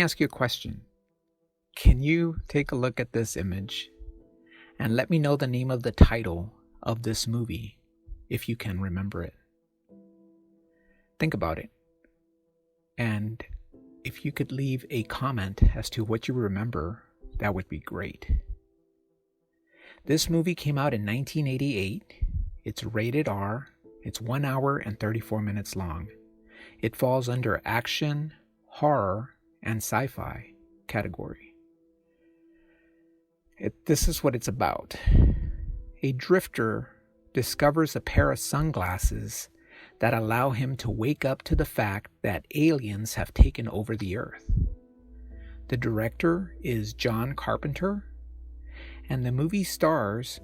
ask you a question. Can you take a look at this image and let me know the name of the title of this movie, if you can remember it? Think about it. And if you could leave a comment as to what you remember, that would be great. This movie came out in 1988. It's rated R. It's 1 hour and 34 minutes long. It falls under action, horror, and sci-fi category. This is what it's about. A drifter discovers a pair of sunglasses that allow him to wake up to the fact that aliens have taken over the earth. The director is John Carpenter, and the movie stars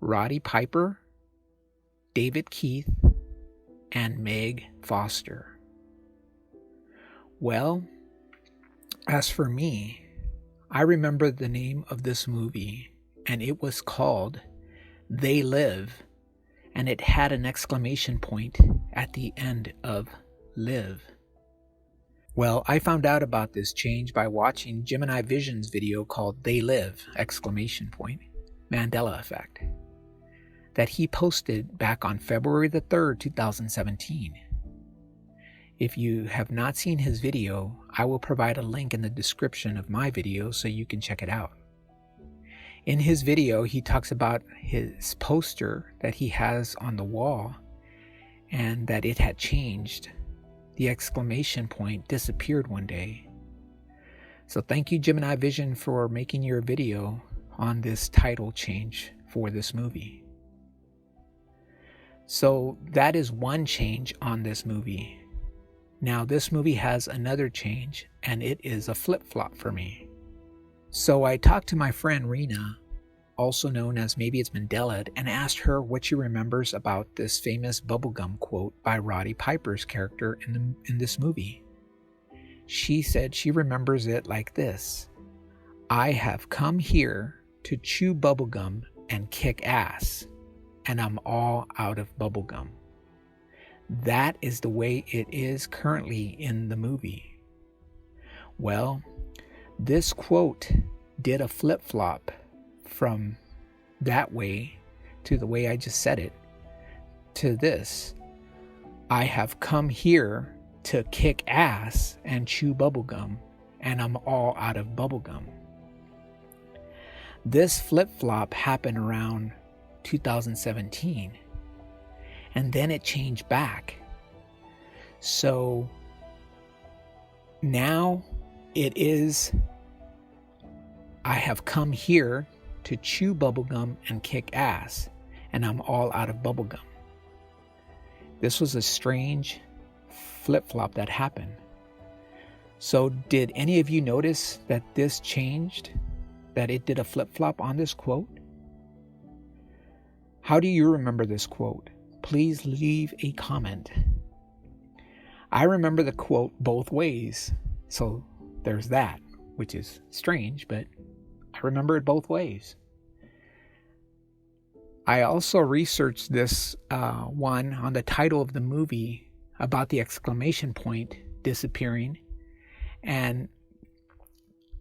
Roddy Piper, David Keith, and Meg Foster. Well, as for me, I remember the name of this movie, and it was called They Live, and it had an exclamation point at the end of live. Well, I found out about this change by watching GEMINI Vision's video called They Live, exclamation point, Mandela effect, that he posted back on February the 3rd, 2017. If you have not seen his video, I will provide a link in the description of my video so you can check it out. In his video, he talks about his poster that he has on the wall and that it had changed. The exclamation point disappeared one day. So thank you, GEMINI Vision, for making your video on this title change for this movie. So that is one change on this movie. Now this movie has another change, and it is a flip-flop for me. So I talked to my friend Rena, also known as Maybe It's Mandela, and asked her what she remembers about this famous bubblegum quote by Roddy Piper's character in this movie. She said she remembers it like this: I have come here to chew bubblegum and kick ass, and I'm all out of bubblegum. That is the way it is currently in the movie. Well, this quote did a flip-flop from that way to the way I just said it to this: I have come here to kick ass and chew bubblegum, and I'm all out of bubblegum. This flip-flop happened around 2017, and then it changed back. So now it is, I have come here to chew bubblegum and kick ass, and I'm all out of bubblegum. This was a strange flip-flop that happened. So did any of you notice that this changed, that it did a flip-flop on this quote? How do you remember this quote? Please leave a comment. I remember the quote both ways, so there's that, which is strange, but I remember it both ways. I also researched this one on the title of the movie about the exclamation point disappearing, and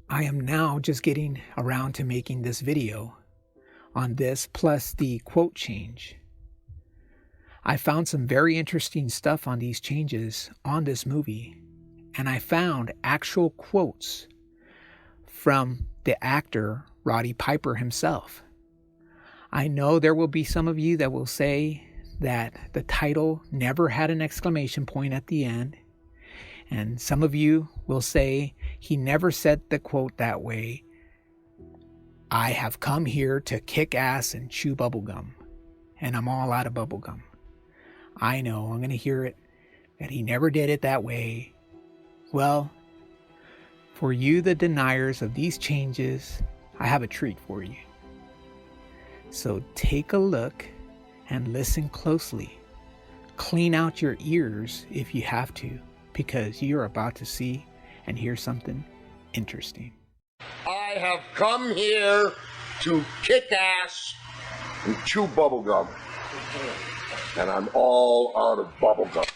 I am now just getting around to making this video on this, plus the quote change. I found some very interesting stuff on these changes on this movie, and I found actual quotes from the actor Roddy Piper himself. I know there will be some of you that will say that the title never had an exclamation point at the end, and some of you will say he never said the quote that way: I have come here to kick ass and chew bubblegum, and I'm all out of bubblegum. I know, I'm going to hear it, that he never did it that way. Well, for you, the deniers of these changes, I have a treat for you. So take a look and listen closely. Clean out your ears if you have to, because you're about to see and hear something interesting. I have come here to kick ass and chew bubblegum, and I'm all out of bubblegum.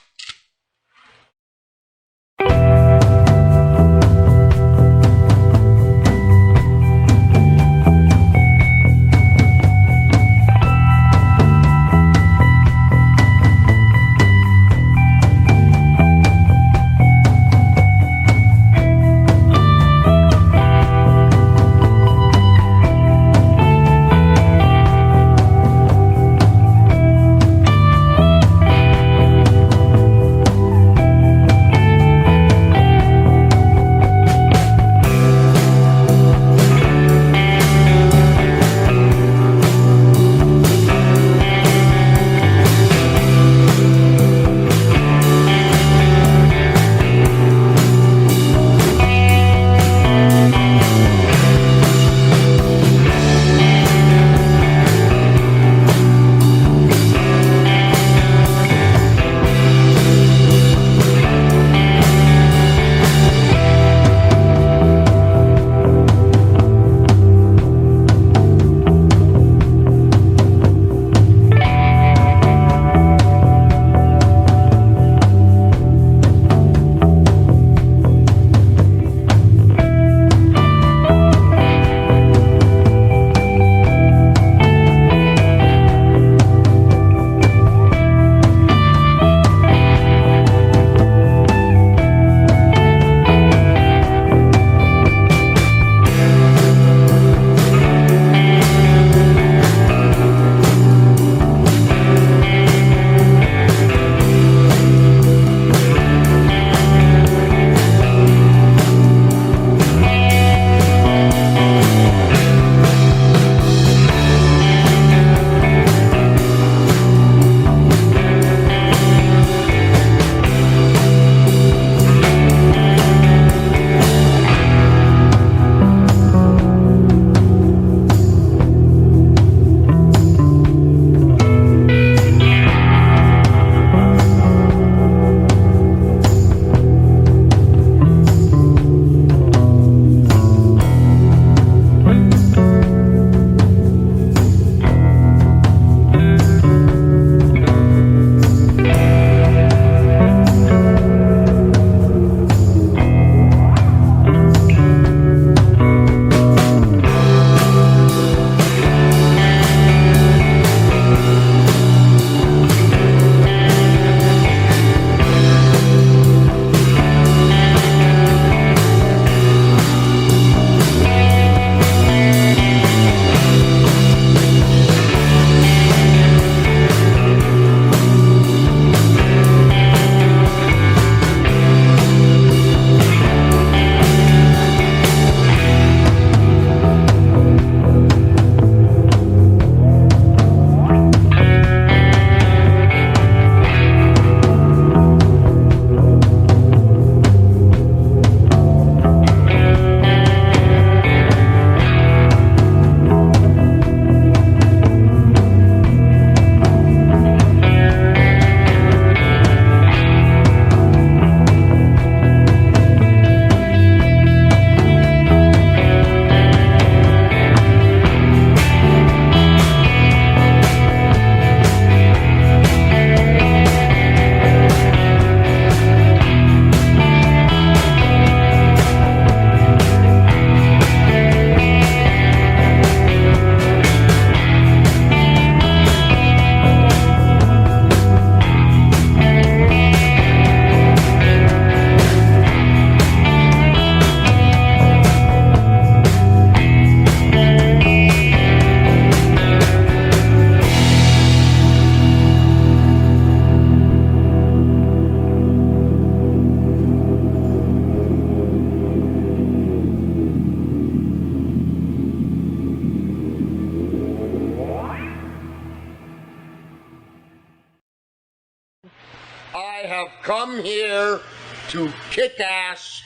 come here to kick ass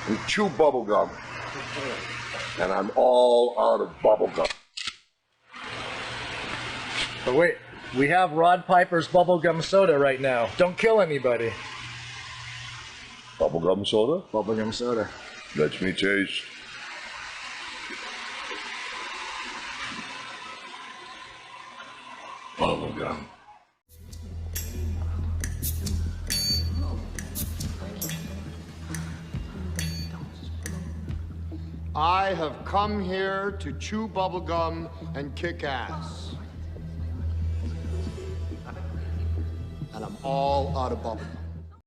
and chew bubblegum. And I'm all out of bubblegum. But wait, we have Rod Piper's bubblegum soda right now. Don't kill anybody. Bubblegum soda? Bubblegum soda. Let me taste. Bubblegum. I have come here to chew bubblegum and kick ass. And I'm all out of bubblegum.